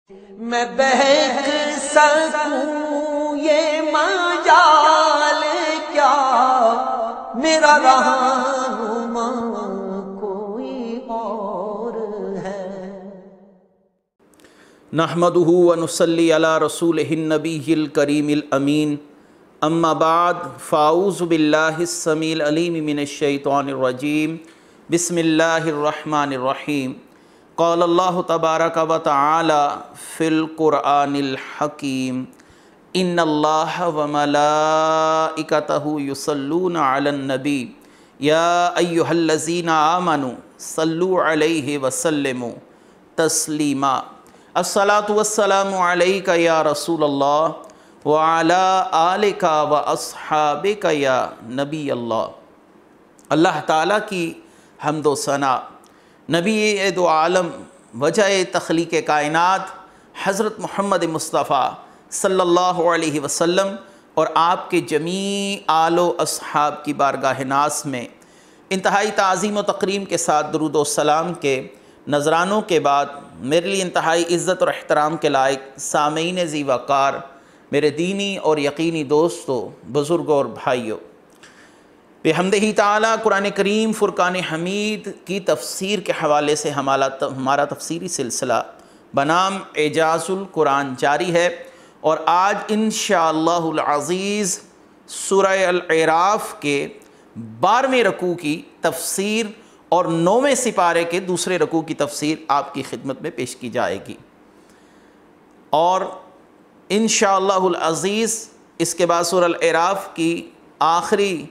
میں بہک سکوں یہ مجال کیا، میرا رہنما کوئی اور ہے۔ نحمدہ ونصلی علی رسولہ النبی الکریم الامین، اما بعد فاعوذ باللہ السمیع العلیم من الشیطان الرجیم، بسم اللہ الرحمن الرحیم۔ قال اللہ تبارک و تعالی فی القرآن الحکیم، ان اللہ وملائکتہ یصلون علی النبی یا ایہا الذین آمنوا صلوا علیہ وسلموا تسلیما۔ الصلاۃ والسلام علیک یا رسول اللہ وعلی آلک واصحابک یا نبی اللہ۔ اللہ تعالیٰ کی حمد و ثنا، نبی دو عالم، وجہ تخلیق کائنات حضرت محمد مصطفیٰ صلی اللہ علیہ وسلم اور آپ کے جمیع آل و اصحاب کی بارگاہ ناز میں انتہائی تعظیم و تکریم کے ساتھ درود و سلام کے نذرانوں کے بعد، میرے لیے انتہائی عزت اور احترام کے لائق سامعین ذی وقار، میرے دینی اور یقینی دوستو، بزرگوں اور بھائیوں، بحمدہ تعالیٰ قرآن کریم فرقان حمید کی تفسیر کے حوالے سے ہمارا تفسیری سلسلہ بنام اعجاز القرآن جاری ہے، اور آج انشاءاللہ العزیز سورہ الاعراف کے 12ویں رکوع کی تفسیر اور 9ویں سپارے کے دوسرے رکوع کی تفسیر آپ کی خدمت میں پیش کی جائے گی، اور انشاءاللہ العزیز اس کے بعد سورہ الاعراف کی آخری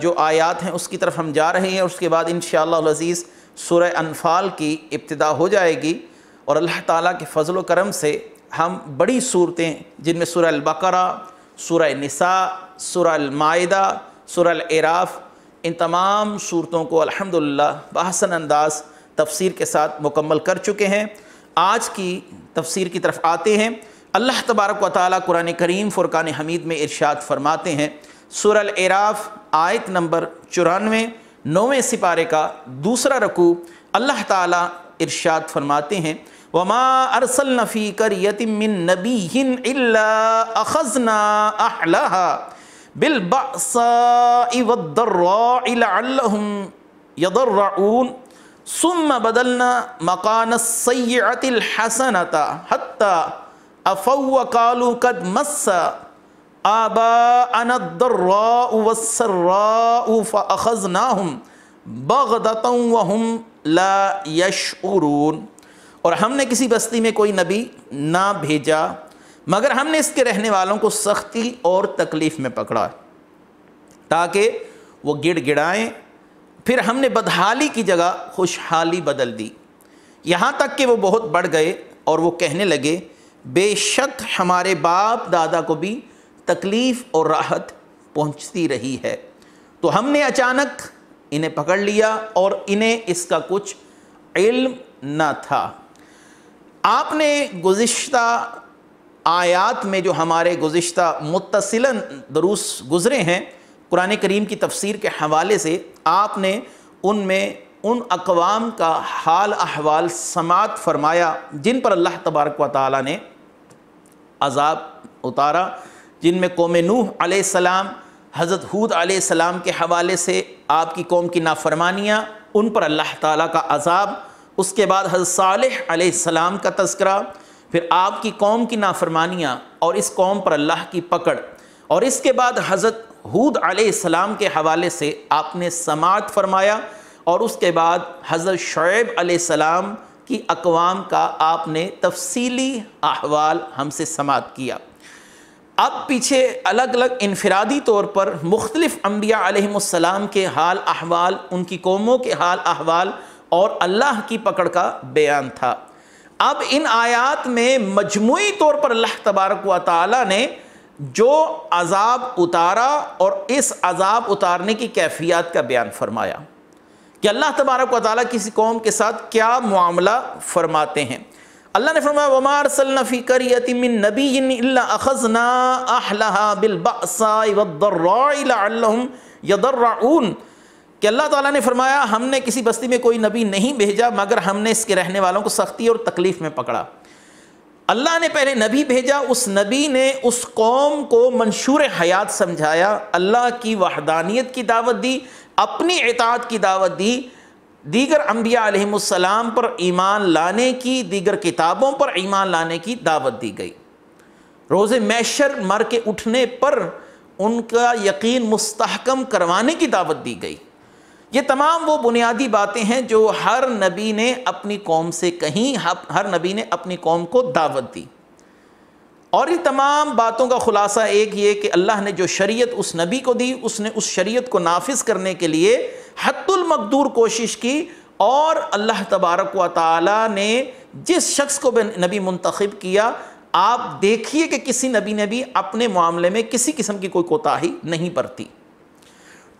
جو آیات ہیں اس کی طرف ہم جا رہے ہیں، اور اس کے بعد انشاءاللہ العزیز سورہ انفال کی ابتدا ہو جائے گی، اور اللہ تعالیٰ کے فضل و کرم سے ہم بڑی صورتیں جن میں سورہ البقرہ، سورہ نساء، سورہ المائدہ، سورہ الاعراف، ان تمام صورتوں کو الحمدللہ بحسن انداز تفسیر کے ساتھ مکمل کر چکے ہیں۔ آج کی تفسیر کی طرف آتے ہیں۔ اللہ تبارک و تعالیٰ قرآن کریم فرقان حمید میں ارشاد فرماتے ہیں، سورہ الاعراف آیت نمبر 94، 9ویں سپارے کا دوسرا رکوع، اللہ تعالیٰ ارشاد فرماتے ہیں، وَمَا أَرْسَلْنَا فِي قَرْيَةٍ مِّن نَّبِيٍّ إِلَّا أَخَذْنَا أَهْلَهَا بِالْبَأْسَاءِ وَالضَّرَّاءِ لَعَلَّهُمْ يَضَرَّعُونَ ثُمَّ بَدَلْنَا مَكَانَ السَّيِّئَةِ الْحَسَنَةَ حَتَّى عَفَوْا وَقَالُوا قَدْ مَسَّ آباءنا الضراء والسراء فأخذناهم بغتة وهم لا يشعرون۔ اور ہم نے کسی بستی میں کوئی نبی نہ بھیجا مگر ہم نے اس کے رہنے والوں کو سختی اور تکلیف میں پکڑا تاکہ وہ گڑ گڑائیں، پھر ہم نے بدحالی کی جگہ خوشحالی بدل دی، یہاں تک کہ وہ بہت بڑھ گئے اور وہ کہنے لگے، بے شک ہمارے باپ دادا کو بھی تکلیف اور راحت پہنچتی رہی ہے، تو ہم نے اچانک انہیں پکڑ لیا اور انہیں اس کا کچھ علم نہ تھا۔ آپ نے گزشتہ آیات میں جو ہمارے گزشتہ متصلاً دروس گزرے ہیں قرآن کریم کی تفسیر کے حوالے سے، آپ نے ان میں ان اقوام کا حال احوال سماعت فرمایا جن پر اللہ تبارک و تعالیٰ نے عذاب اتارا، جن میں قوم نوح علیہ السلام، حضرت ہود علیہ السلام کے حوالے سے آپ کی قوم کی نافرمانیاں، ان پر اللہ تعالیٰ کا عذاب، اس کے بعد حضرت صالح علیہ السلام کا تذکرہ، پھر آپ کی قوم کی نافرمانیاں اور اس قوم پر اللہ کی پکڑ، اور اس کے بعد حضرت ہود علیہ السلام کے حوالے سے آپ نے سماعت فرمایا، اور اس کے بعد حضرت شعیب علیہ السلام کی اقوام کا آپ نے تفصیلی احوال ہم سے سماعت کیا۔ اب پیچھے الگ الگ انفرادی طور پر مختلف انبیاء علیہ السلام کے حال احوال، ان کی قوموں کے حال احوال اور اللہ کی پکڑ کا بیان تھا۔ اب ان آیات میں مجموعی طور پر اللہ تبارک و تعالیٰ نے جو عذاب اتارا اور اس عذاب اتارنے کی کیفیات کا بیان فرمایا کہ اللہ تبارک و تعالیٰ کسی قوم کے ساتھ کیا معاملہ فرماتے ہیں۔ اللہ نے فرمایا وَمَا أَرْسَلْنَا فِي قَرْيَةٍ مِّن نَّبِيٍّ إِلَّا أَخَذْنَا أَهْلَهَا بِالْبَأْسَاءِ وَالضَّرَّاءِ لَعَلَّهُمْ يَضَرَّعُونَ کہ اللہ تعالیٰ نے فرمایا ہم نے کسی بستی میں کوئی نبی نہیں بھیجا مگر ہم نے اس کے رہنے والوں کو سختی اور تکلیف میں پکڑا۔ اللہ نے پہلے نبی بھیجا، اس نبی نے اس قوم کو منشور حیات سمجھایا، اللہ کی وحدانیت کی دعوت دی، اپنی اطاعت کی دعوت دی، دیگر انبیاء علیہم السلام پر ایمان لانے کی، دیگر کتابوں پر ایمان لانے کی دعوت دی گئی، روز محشر مر کے اٹھنے پر ان کا یقین مستحکم کروانے کی دعوت دی گئی۔ یہ تمام وہ بنیادی باتیں ہیں جو ہر نبی نے اپنی قوم سے کہیں، ہر نبی نے اپنی قوم کو دعوت دی، اور یہ تمام باتوں کا خلاصہ ایک یہ کہ اللہ نے جو شریعت اس نبی کو دی، اس نے اس شریعت کو نافذ کرنے کے لیے حد المقدور کوشش کی، اور اللہ تبارک و تعالی نے جس شخص کو نبی منتخب کیا، آپ دیکھیے کہ کسی نبی نے بھی اپنے معاملے میں کسی قسم کی کوئی کوتاہی نہیں برتی۔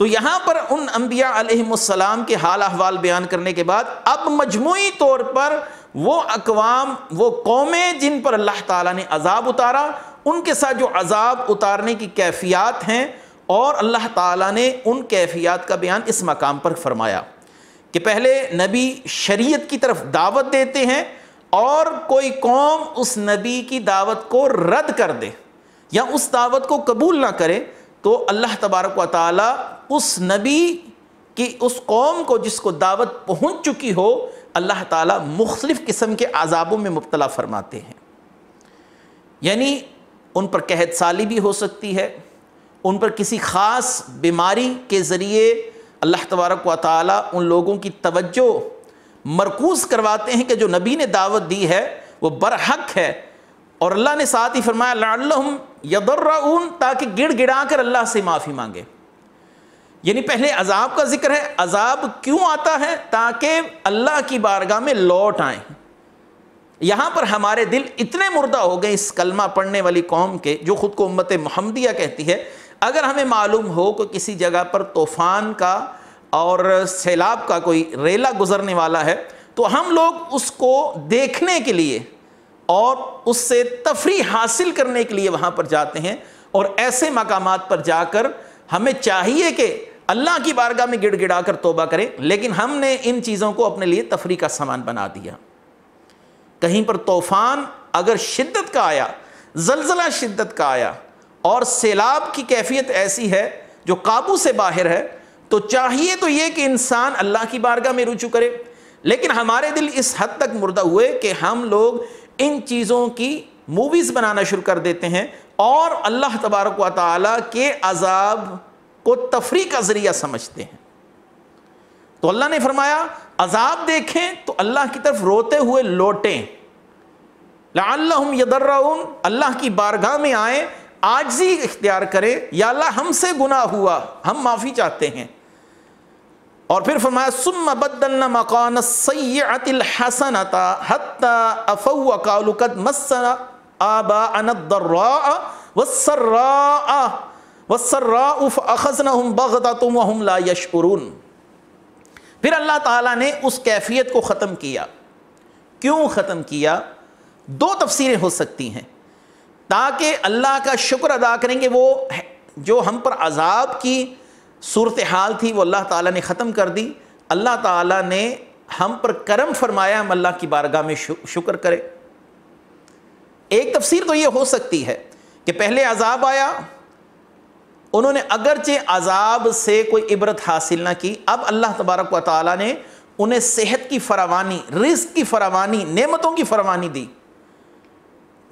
تو یہاں پر ان انبیاء علیہم السلام کے حال احوال بیان کرنے کے بعد اب مجموعی طور پر وہ اقوام، وہ قومیں جن پر اللہ تعالیٰ نے عذاب اتارا، ان کے ساتھ جو عذاب اتارنے کی کیفیات ہیں، اور اللہ تعالیٰ نے ان کیفیات کا بیان اس مقام پر فرمایا کہ پہلے نبی شریعت کی طرف دعوت دیتے ہیں، اور کوئی قوم اس نبی کی دعوت کو رد کر دے یا اس دعوت کو قبول نہ کرے، تو اللہ تبارک و تعالیٰ اس نبی کی اس قوم کو جس کو دعوت پہنچ چکی ہو، اللہ تعالیٰ مختلف قسم کے عذابوں میں مبتلا فرماتے ہیں۔ یعنی ان پر قحط سالی بھی ہو سکتی ہے، ان پر کسی خاص بیماری کے ذریعے اللہ تبارک و تعالیٰ ان لوگوں کی توجہ مرکوز کرواتے ہیں کہ جو نبی نے دعوت دی ہے وہ برحق ہے، اور اللہ نے ساتھ ہی فرمایا لعلہم یضرعون، تاکہ گڑ گڑا کر اللہ سے معافی مانگے۔ یعنی پہلے عذاب کا ذکر ہے، عذاب کیوں آتا ہے؟ تاکہ اللہ کی بارگاہ میں لوٹ آئیں۔ یہاں پر ہمارے دل اتنے مردہ ہو گئے اس کلمہ پڑھنے والی قوم کے، جو خود کو امت محمدیہ کہتی ہے، اگر ہمیں معلوم ہو کہ کسی جگہ پر طوفان کا اور سیلاب کا کوئی ریلا گزرنے والا ہے، تو ہم لوگ اس کو دیکھنے کے لیے اور اس سے تفریح حاصل کرنے کے لیے وہاں پر جاتے ہیں، اور ایسے مقامات پر جا کر ہمیں چاہیے کہ اللہ کی بارگاہ میں گڑ گڑا کر توبہ کریں، لیکن ہم نے ان چیزوں کو اپنے لیے تفریح کا سامان بنا دیا۔ کہیں پر طوفان اگر شدت کا آیا، زلزلہ شدت کا آیا، اور سیلاب کی کیفیت ایسی ہے جو قابو سے باہر ہے، تو چاہیے تو یہ کہ انسان اللہ کی بارگاہ میں رجوع کرے، لیکن ہمارے دل اس حد تک مردہ ہوئے کہ ہم لوگ ان چیزوں کی موویز بنانا شروع کر دیتے ہیں، اور اللہ تبارک و تعالیٰ کے عذاب کو تفریح کا ذریعہ سمجھتے ہیں۔ تو اللہ نے فرمایا عذاب دیکھیں تو اللہ کی طرف روتے ہوئے لوٹیں، لعلہم یضرعون، اللہ کی بارگاہ میں آئیں، عاجزی اختیار کریں، یا اللہ ہم سے گناہ ہوا، ہم معافی چاہتے ہیں۔ اور پھر فرمایا ثم بدلنا مکان السیئۃ الحسنۃ حتی عفوا وقالوا قد مس آباءنا الضراء والسراء فأخذناهم بغتة وهم لا يشعرون۔ پھر اللہ تعالیٰ نے اس کیفیت کو ختم کیا۔ کیوں ختم کیا؟ دو تفسیریں ہو سکتی ہیں، تاکہ اللہ کا شکر ادا کریں کہ وہ جو ہم پر عذاب کی صورتحال تھی وہ اللہ تعالیٰ نے ختم کر دی، اللہ تعالیٰ نے ہم پر کرم فرمایا، ہم اللہ کی بارگاہ میں شکر کرے۔ ایک تفسیر تو یہ ہو سکتی ہے کہ پہلے عذاب آیا، انہوں نے اگرچہ عذاب سے کوئی عبرت حاصل نہ کی، اب اللہ تبارک و تعالیٰ نے انہیں صحت کی فراوانی، رزق کی فراوانی، نعمتوں کی فراوانی دی،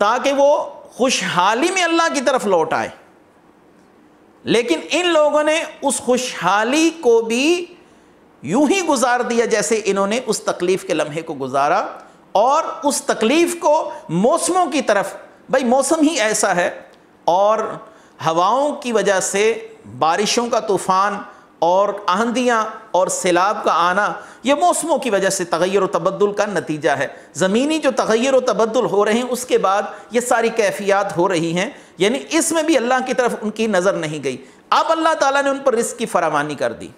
تاکہ وہ خوشحالی میں اللہ کی طرف لوٹ آئے۔ لیکن ان لوگوں نے اس خوشحالی کو بھی یوں ہی گزار دیا جیسے انہوں نے اس تکلیف کے لمحے کو گزارا، اور اس تکلیف کو موسموں کی طرف، بھائی موسم ہی ایسا ہے، اور ہواؤں کی وجہ سے بارشوں کا طوفان اور آندھیاں اور سیلاب کا آنا، یہ موسموں کی وجہ سے تغیر و تبدل کا نتیجہ ہے۔ زمینی جو تغیر و تبدل ہو رہے ہیں، اس کے بعد یہ ساری کیفیات ہو رہی ہیں، یعنی اس میں بھی اللہ کی طرف ان کی نظر نہیں گئی۔ اب اللہ تعالیٰ نے ان پر رزق کی فراوانی کر دی،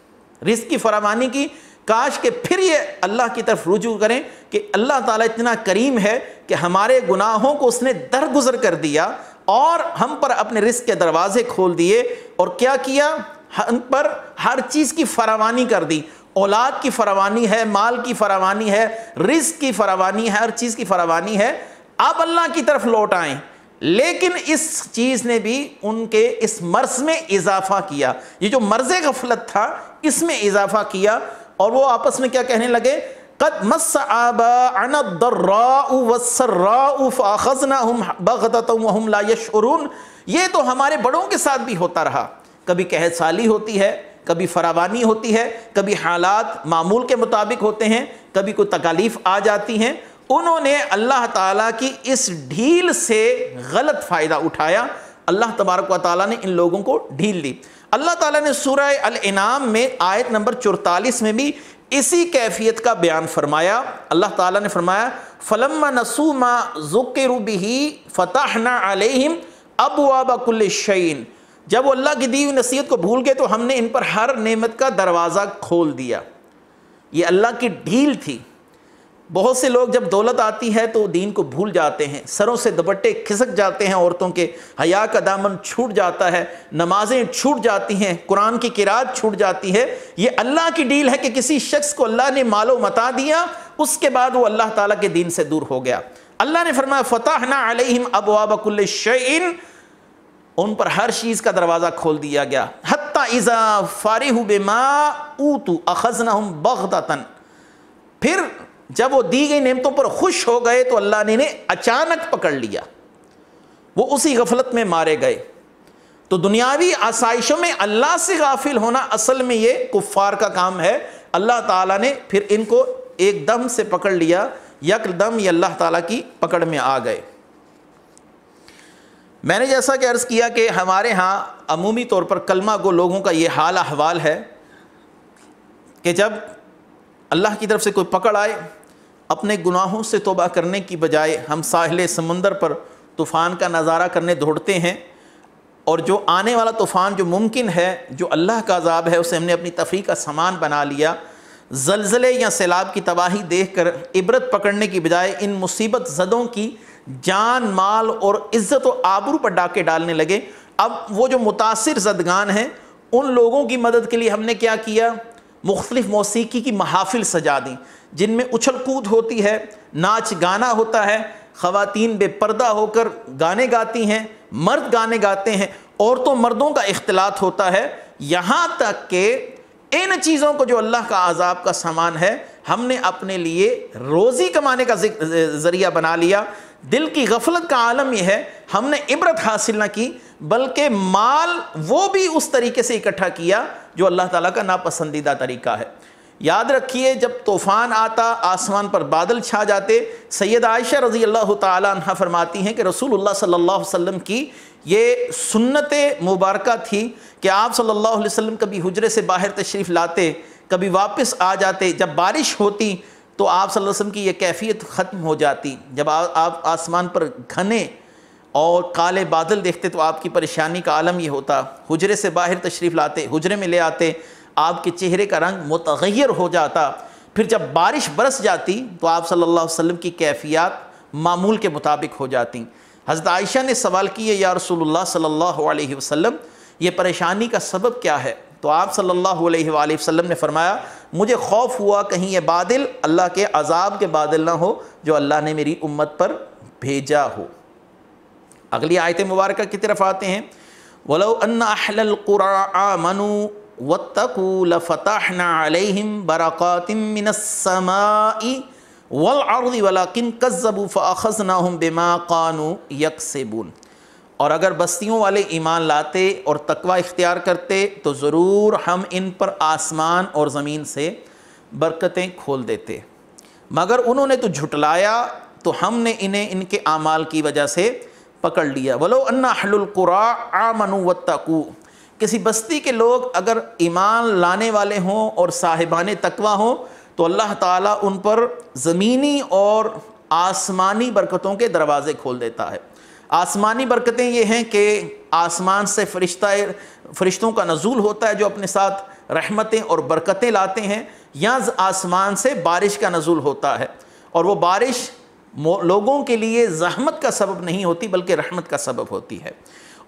رزق کی فراوانی کی، کاش کہ پھر یہ اللہ کی طرف رجوع کریں کہ اللہ تعالیٰ اتنا کریم ہے کہ ہمارے گناہوں کو اس نے درگزر کر دیا، اور ہم پر اپنے رزق کے دروازے کھول دیے، اور کیا کیا؟ ہم پر ہر چیز کی فراوانی کر دی، اولاد کی فراوانی ہے، مال کی فراوانی ہے، رزق کی فراوانی ہے، ہر چیز کی فراوانی ہے۔ اب اللہ کی طرف لوٹ آئیں، لیکن اس چیز نے بھی ان کے اس مرض میں اضافہ کیا، یہ جو مرض غفلت تھا اس میں اضافہ کیا، اور وہ آپس میں کیا کہنے لگے، قد مس آباءنا الضراء والسراء فاخذناهم بغتة وهم لا يشعرون، یہ تو ہمارے بڑوں کے ساتھ بھی ہوتا رہا، کبھی قحط سالی ہوتی ہے، کبھی فراوانی ہوتی ہے، کبھی حالات معمول کے مطابق ہوتے ہیں، کبھی کوئی تکالیف آ جاتی ہیں، انہوں نے اللہ تعالیٰ کی اس ڈھیل سے غلط فائدہ اٹھایا، اللہ تبارک و تعالیٰ نے ان لوگوں کو ڈھیل دی۔ اللہ تعالیٰ نے سورہ الانعام میں آیت نمبر 44 میں بھی اسی کیفیت کا بیان فرمایا۔ اللہ تعالیٰ نے فرمایا فَلَمَّا نَسُوا مَا ذُكِّرُوا بِهِ فَتَحْنَا عَلَيْهِمْ أَبْوَابَ كُلِّ شَيْءٍ، جب وہ اللہ کی دی ہوئی نصیحت کو بھول گئے تو ہم نے ان پر ہر نعمت کا دروازہ کھول دیا۔ یہ اللہ کی ڈھیل تھی۔ بہت سے لوگ جب دولت آتی ہے تو دین کو بھول جاتے ہیں، سروں سے دوپٹے کھسک جاتے ہیں عورتوں کے، حیا کا دامن چھوٹ جاتا ہے، نمازیں چھوٹ جاتی ہیں، قرآن کی قرات چھوٹ جاتی ہے۔ یہ اللہ کی ڈیل ہے کہ کسی شخص کو اللہ نے مال و متاع دیا، اس کے بعد وہ اللہ تعالیٰ کے دین سے دور ہو گیا۔ اللہ نے فرمایا فتحنا علیہم ابواب کل شیء، ان پر ہر چیز کا دروازہ کھول دیا گیا۔ حتی اذا فارغوا بما اوتوا اخذناہم بغتۃ، پھر جب وہ دی گئی نعمتوں پر خوش ہو گئے تو اللہ نے انہیں اچانک پکڑ لیا، وہ اسی غفلت میں مارے گئے۔ تو دنیاوی آسائشوں میں اللہ سے غافل ہونا اصل میں یہ کفار کا کام ہے۔ اللہ تعالیٰ نے پھر ان کو ایک دم سے پکڑ لیا، یک دم یہ اللہ تعالیٰ کی پکڑ میں آ گئے۔ میں نے جیسا کہ عرض کیا کہ ہمارے ہاں عمومی طور پر کلمہ گو لوگوں کا یہ حال احوال ہے کہ جب اللہ کی طرف سے کوئی پکڑ آئے، اپنے گناہوں سے توبہ کرنے کی بجائے ہم ساحل سمندر پر طوفان کا نظارہ کرنے دوڑتے ہیں، اور جو آنے والا طوفان جو ممکن ہے، جو اللہ کا عذاب ہے، اسے ہم نے اپنی تفریح کا سامان بنا لیا۔ زلزلے یا سیلاب کی تباہی دیکھ کر عبرت پکڑنے کی بجائے ان مصیبت زدوں کی جان، مال اور عزت و آبرو پر ڈاکے ڈالنے لگے۔ اب وہ جو متاثر زدگان ہیں، ان لوگوں کی مدد کے لیے ہم نے کیا کیا، مختلف موسیقی کی محافل سجا دیں، جن میں اچھل کود ہوتی ہے، ناچ گانا ہوتا ہے، خواتین بے پردہ ہو کر گانے گاتی ہیں، مرد گانے گاتے ہیں، عورتوں مردوں کا اختلاط ہوتا ہے، یہاں تک کہ ان چیزوں کو جو اللہ کا عذاب کا سامان ہے، ہم نے اپنے لیے روزی کمانے کا ذریعہ بنا لیا۔ دل کی غفلت کا عالم یہ ہے، ہم نے عبرت حاصل نہ کی، بلکہ مال وہ بھی اس طریقے سے اکٹھا کیا جو اللہ تعالیٰ کا ناپسندیدہ طریقہ ہے۔ یاد رکھیے جب طوفان آتا، آسمان پر بادل چھا جاتے، سیدہ عائشہ رضی اللہ تعالیٰ عنہ فرماتی ہیں کہ رسول اللہ صلی اللہ علیہ وسلم کی یہ سنت مبارکہ تھی کہ آپ صلی اللہ علیہ وسلم کبھی حجرے سے باہر تشریف لاتے، کبھی واپس آ جاتے، جب بارش ہوتی تو آپ صلی اللہ علیہ وسلم کی یہ کیفیت ختم ہو جاتی۔ جب آپ آسمان پر گھنے اور کالے بادل دیکھتے تو آپ کی پریشانی کا عالم یہ ہوتا، حجرے سے باہر تشریف لاتے، حجرے میں لے آتے، آپ کے چہرے کا رنگ متغیر ہو جاتا، پھر جب بارش برس جاتی تو آپ صلی اللہ علیہ وسلم کی کیفیات معمول کے مطابق ہو جاتی۔ حضرت عائشہ نے سوال کیا، یا رسول اللہ صلی اللہ علیہ وسلم یہ پریشانی کا سبب کیا ہے؟ تو آپ صلی اللہ علیہ وآلہ وسلم نے فرمایا، مجھے خوف ہوا کہیں یہ بادل اللہ کے عذاب کے بادل نہ ہو جو اللہ نے میری امت پر بھیجا ہو۔ اگلی آیت مبارکہ کی طرف آتے ہیں، وَلَوْ أَنَّ أَحْلَ الْقُرَىٰ آمَنُوا وَاتَّقُوا لَفَتَحْنَا عَلَيْهِمْ بَرَكَاتٍ مِّنَ السَّمَاءِ وَالْأَرْضِ وَلَكِنْ كَذَّبُوا فَأَخَذْنَاهُمْ بِمَا كَانُوا يَكْسِبُونَ۔ اور اگر بستیوں والے ایمان لاتے اور تقوی اختیار کرتے تو ضرور ہم ان پر آسمان اور زمین سے برکتیں کھول دیتے، مگر انہوں نے تو جھٹلایا تو ہم نے انہیں ان کے اعمال کی وجہ سے پکڑ لیا۔ وَلَوْ أَنَّ أَحْلُ الْقُرَىٰ آمَنُوا وَاتَّقُوا، کسی بستی کے لوگ اگر ایمان لانے والے ہوں اور صاحبان تقوی ہوں تو اللہ تعالیٰ ان پر زمینی اور آسمانی برکتوں کے دروازے کھول دیتا ہے۔ آسمانی برکتیں یہ ہیں کہ آسمان سے فرشتوں کا نزول ہوتا ہے جو اپنے ساتھ رحمتیں اور برکتیں لاتے ہیں، یا آسمان سے بارش کا نزول ہوتا ہے، اور وہ بارش لوگوں کے لیے زحمت کا سبب نہیں ہوتی بلکہ رحمت کا سبب ہوتی ہے۔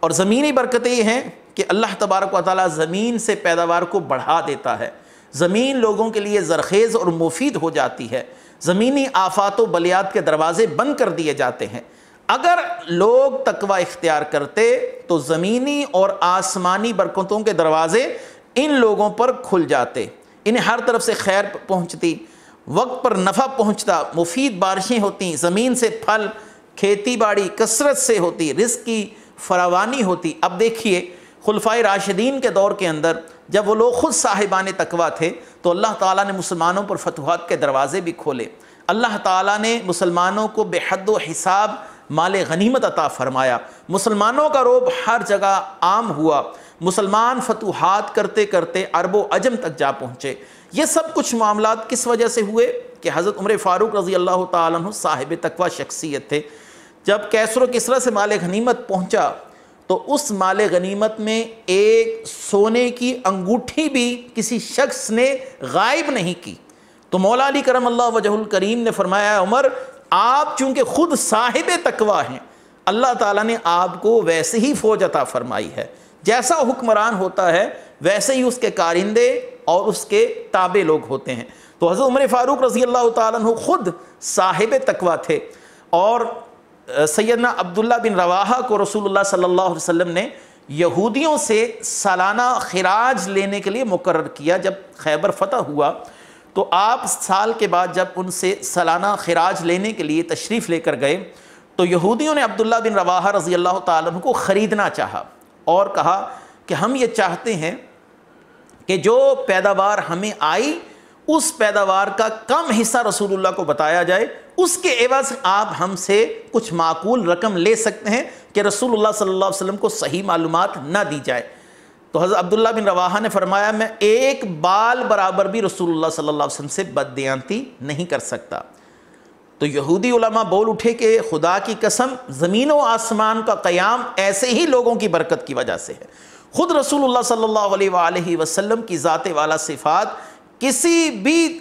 اور زمینی برکتیں یہ ہیں کہ اللہ تبارک و تعالیٰ زمین سے پیداوار کو بڑھا دیتا ہے، زمین لوگوں کے لیے زرخیز اور مفید ہو جاتی ہے، زمینی آفات و بلیات کے دروازے بند کر دیے جاتے ہیں۔ اگر لوگ تقوی اختیار کرتے تو زمینی اور آسمانی برکتوں کے دروازے ان لوگوں پر کھل جاتے، انہیں ہر طرف سے خیر پہنچتی، وقت پر نفع پہنچتا، مفید بارشیں ہوتی، زمین سے پھل، کھیتی باڑی کثرت سے ہوتی، رزق کی فراوانی ہوتی۔ اب دیکھیے خلفائے راشدین کے دور کے اندر جب وہ لوگ خود صاحبان تقویٰ تھے تو اللہ تعالیٰ نے مسلمانوں پر فتوحات کے دروازے بھی کھولے، اللہ تعالیٰ نے مسلمانوں کو بے حد و حساب مال غنیمت عطا فرمایا، مسلمانوں کا رعب ہر جگہ عام ہوا، مسلمان فتوحات کرتے کرتے عرب و عجم تک جا پہنچے۔ یہ سب کچھ معاملات کس وجہ سے ہوئے کہ حضرت عمر فاروق رضی اللہ تعالیٰ عنہ صاحب تقویٰ شخصیت تھے۔ جب کیسر و کسریٰ سے مال غنیمت پہنچا تو اس مال غنیمت میں ایک سونے کی انگوٹھی بھی کسی شخص نے غائب نہیں کی، تو مولا علی کرم اللہ وجہ الکریم نے فرمایا عمر آپ چونکہ خود صاحب تقویٰ ہیں، اللہ تعالیٰ نے آپ کو ویسے ہی فوج عطا فرمائی ہے، جیسا حکمران ہوتا ہے ویسے ہی اس کے کارندے اور اس کے تابع لوگ ہوتے ہیں۔ تو حضرت عمر فاروق رضی اللہ تعالیٰ عنہ خود صاحب تقویٰ تھے، اور سیدنا عبداللہ بن رواحہ کو رسول اللہ صلی اللہ علیہ وسلم نے یہودیوں سے سالانہ خراج لینے کے لیے مقرر کیا۔ جب خیبر فتح ہوا تو آپ سال کے بعد جب ان سے سالانہ خراج لینے کے لیے تشریف لے کر گئے تو یہودیوں نے عبداللہ بن رواحہ رضی اللہ تعالیٰ عنہ کو خریدنا چاہا اور کہا کہ ہم یہ چاہتے ہیں کہ جو پیداوار ہمیں آئی اس پیداوار کا کم حصہ رسول اللہ کو بتایا جائے، اس کے عوض آپ ہم سے کچھ معقول رقم لے سکتے ہیں کہ رسول اللہ صلی اللہ علیہ وسلم کو صحیح معلومات نہ دی جائے۔ تو حضرت عبداللہ بن رواحہ نے فرمایا میں ایک بال برابر بھی رسول اللہ صلی اللہ علیہ وسلم سے بددیانتی نہیں کر سکتا۔ تو یہودی علماء بول اٹھے کہ خدا کی قسم زمین و آسمان کا قیام ایسے ہی لوگوں کی برکت کی وجہ سے ہے، خود رسول اللہ صلی اللہ علیہ وآلہ وسلم کی ذات والا صفات کسی بھی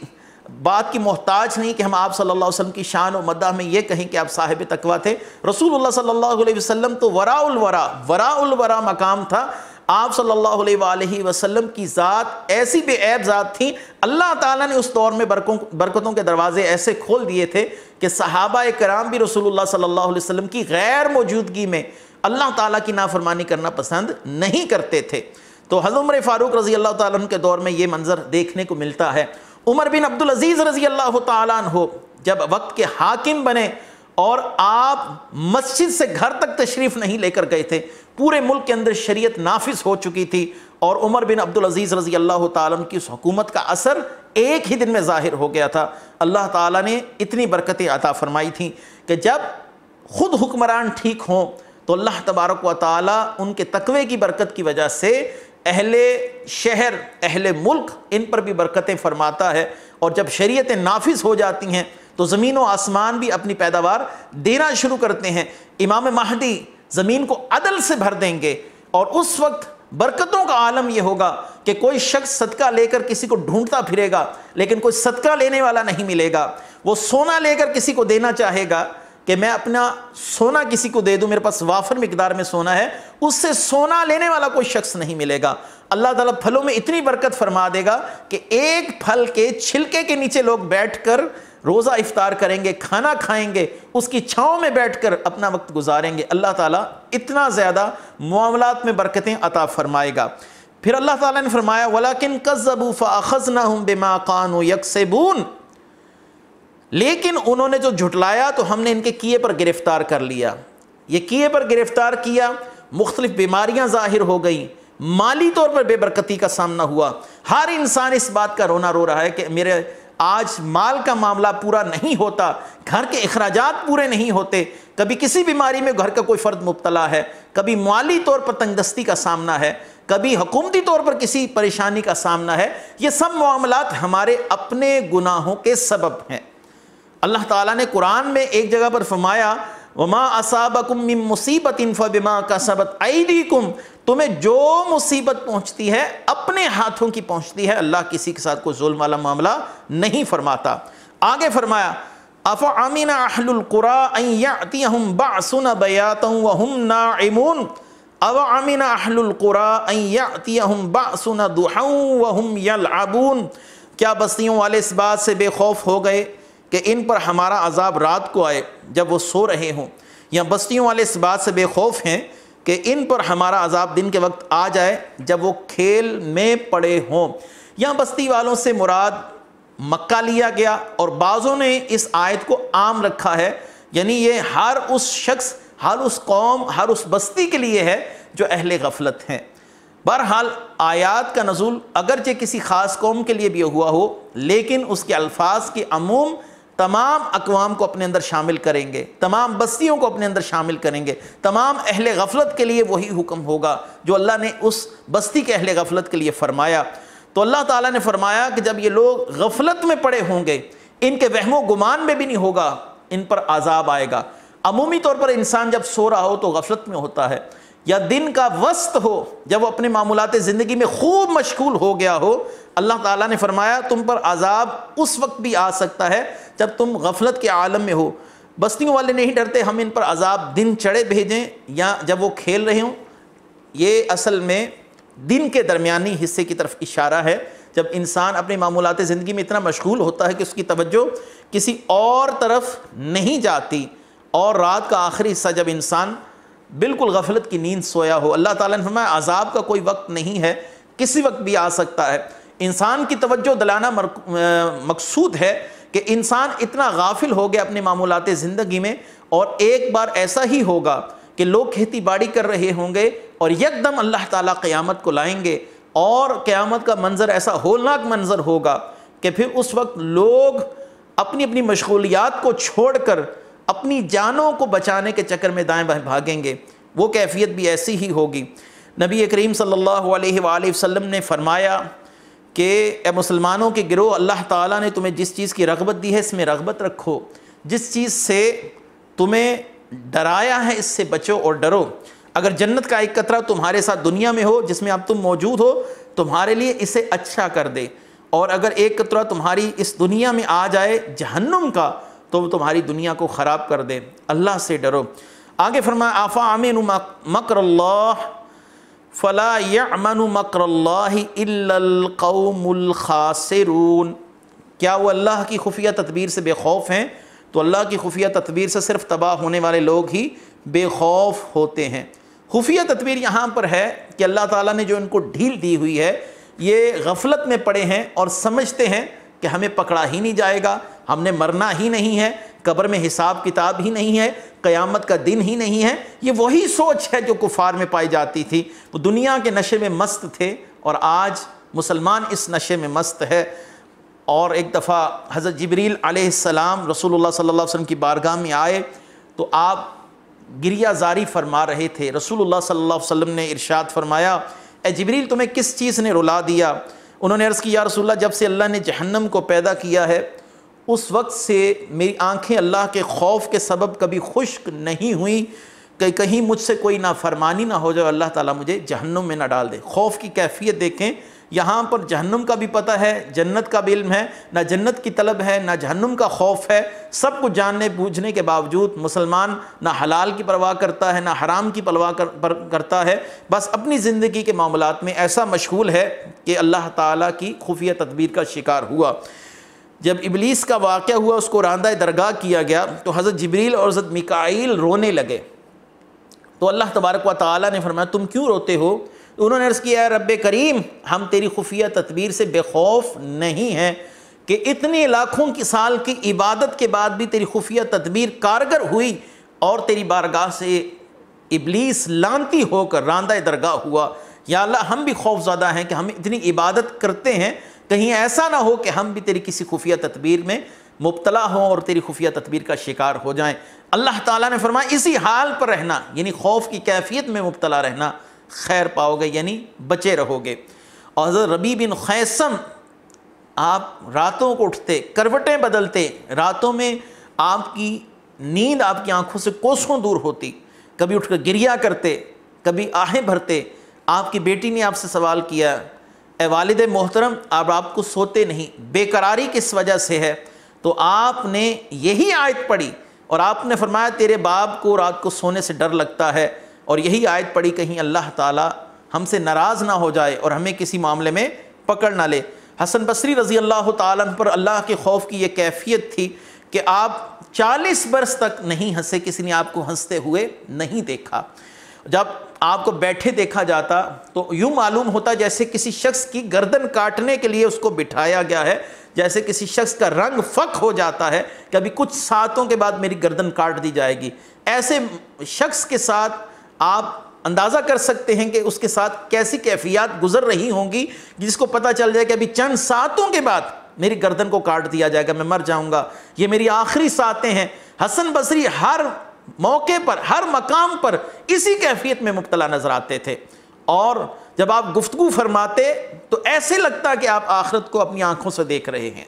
بات کی محتاج نہیں کہ ہم آپ صلی اللہ علیہ وسلم کی شان و مدح میں یہ کہیں کہ آپ صاحب تقویٰ تھے۔ رسول اللہ صلی اللہ علیہ وسلم تو وراء الورا مقام تھا، آپ صلی اللہ علیہ وآلہ وسلم کی ذات ایسی بے عیب ذات تھی، اللہ تعالیٰ نے اس دور میں برکتوں کے دروازے ایسے کھول دیے تھے کہ صحابہ کرام بھی رسول اللہ صلی اللہ علیہ وسلم کی غیر موجودگی میں اللہ تعالیٰ کی نافرمانی کرنا پسند نہیں کرتے تھے۔ تو حضرت عمر فاروق رضی اللہ تعالیٰ عنہ کے دور میں یہ منظر دیکھنے کو ملتا ہے۔ عمر بن عبدالعزیز رضی اللہ تعالیٰ عنہ جب وقت کے حاکم بنے اور آپ مسجد سے گھر تک تشریف نہیں لے کر گئے تھے، پورے ملک کے اندر شریعت نافذ ہو چکی تھی اور عمر بن عبدالعزیز رضی اللہ تعالیٰ عنہ کی اس حکومت کا اثر ایک ہی دن میں ظاہر ہو گیا تھا۔ اللہ تعالیٰ نے اتنی برکتیں عطا فرمائی تھیں کہ جب خود حکمران ٹھیک ہوں تو اللہ تبارک و تعالیٰ ان کے تقوی کی برکت کی وجہ سے اہل شہر اہل ملک ان پر بھی برکتیں فرماتا ہے، اور جب شریعتیں نافذ ہو جاتی ہیں تو زمین و آسمان بھی اپنی پیداوار دینا شروع کرتے ہیں۔ امام مہدی زمین کو عدل سے بھر دیں گے اور اس وقت برکتوں کا عالم یہ ہوگا کہ کوئی شخص صدقہ لے کر کسی کو ڈھونڈتا پھرے گا لیکن کوئی صدقہ لینے والا نہیں ملے گا، وہ سونا لے کر کسی کو دینا چاہے گا کہ میں اپنا سونا کسی کو دے دوں، میرے پاس وافر مقدار میں سونا ہے، اس سے سونا لینے والا کوئی شخص نہیں ملے گا۔ اللہ تعالیٰ پھلوں میں اتنی برکت فرما دے گا کہ ایک پھل کے چھلکے کے نیچے لوگ بیٹھ کر روزہ افطار کریں گے، کھانا کھائیں گے، اس کی چھاؤں میں بیٹھ کر اپنا وقت گزاریں گے۔ اللہ تعالیٰ اتنا زیادہ معاملات میں برکتیں عطا فرمائے گا۔ پھر اللہ تعالیٰ نے فرمایا وَلَكِنْ كَذَّبُوا فَأَخَذْنَاهُمْ بِمَا كَانُوا يَكْسِبُونَ، لیکن انہوں نے جو جھٹلایا تو ہم نے ان کے کیے پر گرفتار کر لیا۔ یہ کیے پر گرفتار کیا، مختلف بیماریاں ظاہر ہو گئیں، مالی طور پر بے برکتی کا سامنا ہوا۔ ہر انسان اس بات کا رونا رو رہا ہے کہ میرے آج مال کا معاملہ پورا نہیں ہوتا، گھر کے اخراجات پورے نہیں ہوتے، کبھی کسی بیماری میں گھر کا کوئی فرد مبتلا ہے، کبھی مالی طور پر تنگ دستی کا سامنا ہے، کبھی حکومتی طور پر کسی پریشانی کا سامنا ہے۔ یہ سب معاملات ہمارے اپنے گناہوں کے سبب ہیں۔ اللہ تعالیٰ نے قرآن میں ایک جگہ پر فرمایا وَمَا أَصَابَكُم مِّن مُّصِيبَةٍ فَبِمَا كَسَبَتْ أَيْدِيكُمْ، تمہیں جو مصیبت پہنچتی ہے اپنے ہاتھوں کی پہنچتی ہے، اللہ کسی کے ساتھ کوئی ظلم والا معاملہ نہیں فرماتا۔ آگے فرمایا أَفَأَمِنَ أَهْلُ الْقُرَىٰ أَن يَأْتِيَهُمْ بَعْسُنَا بَيَاتًا وَهُمْ نَاعِمُونَ أَوَأَمِنَ أَهْلُ الْقُرَىٰ أَن يَأْتِيَهُمْ بَعْسُنَا ضُحًى وَهُمْ يَلْعَبُونَ، کیا بستیوں والے اس بات سے بے خوف ہو گئے کہ ان پر ہمارا عذاب رات کو آئے جب وہ سو رہے ہوں، یا بستیوں والے اس بات سے بے خوف ہیں کہ ان پر ہمارا عذاب دن کے وقت آ جائے جب وہ کھیل میں پڑے ہوں۔ یہاں بستی والوں سے مراد مکہ لیا گیا، اور بعضوں نے اس آیت کو عام رکھا ہے، یعنی یہ ہر اس شخص، ہر اس قوم، ہر اس بستی کے لیے ہے جو اہل غفلت ہیں۔ بہرحال آیات کا نزول اگرچہ کسی خاص قوم کے لیے بھی ہوا ہو، لیکن اس کے الفاظ کے عموم تمام اقوام کو اپنے اندر شامل کریں گے، تمام بستیوں کو اپنے اندر شامل کریں گے، تمام اہل غفلت کے لیے وہی حکم ہوگا جو اللہ نے اس بستی کے اہل غفلت کے لیے فرمایا۔ تو اللہ تعالیٰ نے فرمایا کہ جب یہ لوگ غفلت میں پڑے ہوں گے، ان کے وہم و گمان میں بھی نہیں ہوگا، ان پر عذاب آئے گا۔ عمومی طور پر انسان جب سو رہا ہو تو غفلت میں ہوتا ہے، یا دن کا وسط ہو جب وہ اپنے معمولات زندگی میں خوب مشغول ہو گیا ہو، اللہ تعالیٰ نے فرمایا تم پر عذاب اس وقت بھی آ سکتا ہے جب تم غفلت کے عالم میں ہو۔ بستیوں والے نہیں ڈرتے ہم ان پر عذاب دن چڑھے بھیجیں یا جب وہ کھیل رہے ہوں، یہ اصل میں دن کے درمیانی حصے کی طرف اشارہ ہے، جب انسان اپنے معمولات زندگی میں اتنا مشغول ہوتا ہے کہ اس کی توجہ کسی اور طرف نہیں جاتی، اور رات کا آخری حصہ جب انسان بالکل غفلت کی نیند سویا ہو۔ اللہ تعالیٰ نے فرمایا عذاب کا کوئی وقت نہیں ہے، کسی وقت بھی آ سکتا ہے۔ انسان کی توجہ دلانا مقصود ہے کہ انسان اتنا غافل ہو گیا اپنے معمولات زندگی میں، اور ایک بار ایسا ہی ہوگا کہ لوگ کھیتی باڑی کر رہے ہوں گے اور یکدم اللہ تعالیٰ قیامت کو لائیں گے، اور قیامت کا منظر ایسا ہولناک منظر ہوگا کہ پھر اس وقت لوگ اپنی اپنی مشغولیات کو چھوڑ کر اپنی جانوں کو بچانے کے چکر میں دائیں بائیں بھاگیں گے۔ وہ کیفیت بھی ایسی ہی ہوگی۔ نبی کریم صلی اللہ علیہ وآلہ وسلم نے فرمایا کہ اے مسلمانوں کے گروہ، اللہ تعالیٰ نے تمہیں جس چیز کی رغبت دی ہے اس میں رغبت رکھو، جس چیز سے تمہیں ڈرایا ہے اس سے بچو اور ڈرو۔ اگر جنت کا ایک قطرہ تمہارے ساتھ دنیا میں ہو جس میں اب تم موجود ہو، تمہارے لیے اسے اچھا کر دے، اور اگر ایک قطرہ تمہاری اس دنیا میں آ جائے جہنم کا تو وہ تمہاری دنیا کو خراب کر دے۔ اللہ سے ڈرو۔ آگے فرمایا آفامنوا مکر اللہ فلا یأمن مکر اللہ الا القوم الخاسرون۔ کیا وہ اللہ کی خفیہ تدبیر سے بے خوف ہیں؟ تو اللہ کی خفیہ تدبیر سے صرف تباہ ہونے والے لوگ ہی بے خوف ہوتے ہیں۔ خفیہ تدبیر یہاں پر ہے کہ اللہ تعالیٰ نے جو ان کو ڈھیل دی ہوئی ہے، یہ غفلت میں پڑے ہیں اور سمجھتے ہیں کہ ہمیں پکڑا ہی نہیں جائے گا، ہم نے مرنا ہی نہیں ہے، قبر میں حساب کتاب ہی نہیں ہے، قیامت کا دن ہی نہیں ہے۔ یہ وہی سوچ ہے جو کفار میں پائی جاتی تھی۔ وہ دنیا کے نشے میں مست تھے، اور آج مسلمان اس نشے میں مست ہے۔ اور ایک دفعہ حضرت جبریل علیہ السلام رسول اللہ صلی اللہ علیہ وسلم کی بارگاہ میں آئے تو آپ گریہ زاری فرما رہے تھے۔ رسول اللہ صلی اللہ علیہ وسلم نے ارشاد فرمایا اے جبریل تمہیں کس چیز نے رلا دیا؟ انہوں نے عرض کی یا رسول اللہ جب سے اللہ نے جہنم کو پیدا کیا ہے اس وقت سے میری آنکھیں اللہ کے خوف کے سبب کبھی خشک نہیں ہوئیں کہ کہیں مجھ سے کوئی نافرمانی نہ ہو جائے، اللہ تعالیٰ مجھے جہنم میں نہ ڈال دے۔ خوف کی کیفیت دیکھیں، یہاں پر جہنم کا بھی پتہ ہے، جنت کا بھی علم ہے، نہ جنت کی طلب ہے نہ جہنم کا خوف ہے۔ سب کچھ جاننے بوجھنے کے باوجود مسلمان نہ حلال کی پرواہ کرتا ہے نہ حرام کی پرواہ کرتا ہے، بس اپنی زندگی کے معاملات میں ایسا مشغول ہے کہ اللہ تعالیٰ کی خفیہ تدبیر کا شکار ہوا۔ جب ابلیس کا واقعہ ہوا، اس کو راندہ درگاہ کیا گیا تو حضرت جبریل اور حضرت میکائیل رونے لگے، تو اللہ تبارک و تعالیٰ نے فرمایا تم کیوں روتے ہو؟ تو انہوں نے عرض کیا اے رب کریم ہم تیری خفیہ تدبیر سے بے خوف نہیں ہیں کہ اتنے لاکھوں کی سال کی عبادت کے بعد بھی تیری خفیہ تدبیر کارگر ہوئی اور تیری بارگاہ سے ابلیس لانتی ہو کر راندہ درگاہ ہوا۔ یا اللہ ہم بھی خوف زدہ ہیں کہ ہم اتنی عبادت کرتے ہیں، کہیں ایسا نہ ہو کہ ہم بھی تیری کسی خفیہ تدبیر میں مبتلا ہوں اور تیری خفیہ تدبیر کا شکار ہو جائیں۔ اللہ تعالیٰ نے فرمایا اسی حال پر رہنا، یعنی خوف کی کیفیت میں مبتلا رہنا، خیر پاؤ گے، یعنی بچے رہو گے۔ اور حضرت ربیع بن خیثم آپ راتوں کو اٹھتے، کروٹیں بدلتے، راتوں میں آپ کی نیند آپ کی آنکھوں سے کوسوں دور ہوتی، کبھی اٹھ کر گریہ کرتے، کبھی آہیں بھرتے۔ آپ کی بیٹی نے آپ سے سوال کیا اے والد محترم آپ کو سوتے نہیں، بے قراری کس وجہ سے ہے؟ تو آپ نے یہی آیت پڑھی اور آپ نے فرمایا تیرے باپ کو رات کو سونے سے ڈر لگتا ہے، اور یہی آیت پڑھی کہیں اللہ تعالیٰ ہم سے ناراض نہ ہو جائے اور ہمیں کسی معاملے میں پکڑ نہ لے۔ حسن بصری رضی اللہ تعالیٰ عنہ پر اللہ کے خوف کی یہ کیفیت تھی کہ آپ 40 برس تک نہیں ہنسے، کسی نے آپ کو ہنستے ہوئے نہیں دیکھا۔ جب آپ کو بیٹھے دیکھا جاتا تو یوں معلوم ہوتا جیسے کسی شخص کی گردن کاٹنے کے لیے اس کو بٹھایا گیا ہے، جیسے کسی شخص کا رنگ فک ہو جاتا ہے کہ ابھی کچھ ساعتوں کے بعد میری گردن کاٹ دی جائے گی۔ ایسے شخص کے ساتھ آپ اندازہ کر سکتے ہیں کہ اس کے ساتھ کیسی کیفیات گزر رہی ہوں گی، جس کو پتہ چل جائے کہ ابھی چند ساعتوں کے بعد میری گردن کو کاٹ دیا جائے گا، میں مر جاؤں گا، یہ میری آخری ساعتیں ہیں۔ حسن بصری ہر موقع پر، ہر مقام پر اسی کیفیت میں مبتلا نظر آتے تھے، اور جب آپ گفتگو فرماتے تو ایسے لگتا کہ آپ آخرت کو اپنی آنکھوں سے دیکھ رہے ہیں،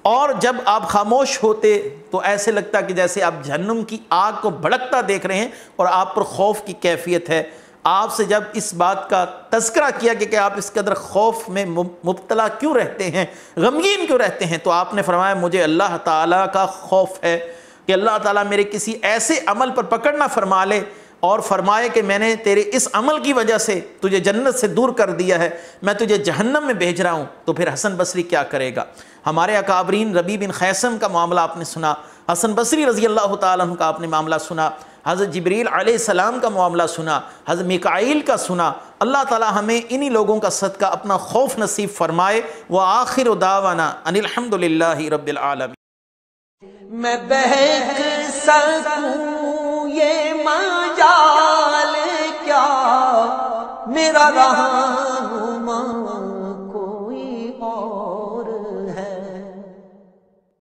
اور جب آپ خاموش ہوتے تو ایسے لگتا کہ جیسے آپ جہنم کی آگ کو بھڑکتا دیکھ رہے ہیں اور آپ پر خوف کی کیفیت ہے۔ آپ سے جب اس بات کا تذکرہ کیا کہ آپ اس قدر خوف میں مبتلا کیوں رہتے ہیں، غمگین کیوں رہتے ہیں، تو آپ نے فرمایا مجھے اللہ تعالیٰ کا خوف ہے کہ اللہ تعالیٰ میرے کسی ایسے عمل پر پکڑ نہ فرما لے اور فرمائے کہ میں نے تیرے اس عمل کی وجہ سے تجھے جنت سے دور کر دیا ہے، میں تجھے جہنم میں بھیج رہا ہوں، تو پھر حسن بصری کیا کرے گا۔ ہمارے اکابرین ربیع بن خیثم کا معاملہ آپ نے سنا، حسن بصری رضی اللہ تعالیٰ عنہ کا آپ نے معاملہ سنا، حضرت جبریل علیہ السلام کا معاملہ سنا، حضرت میکائیل کا سنا۔ اللہ تعالیٰ ہمیں انہی لوگوں کا صدقہ اپنا خوف نصیب فرمائے۔ وآخر دعوانا ان الحمد للہ رب العالمین۔ میں بہک سکوں یہ مجال کیا میرا رہا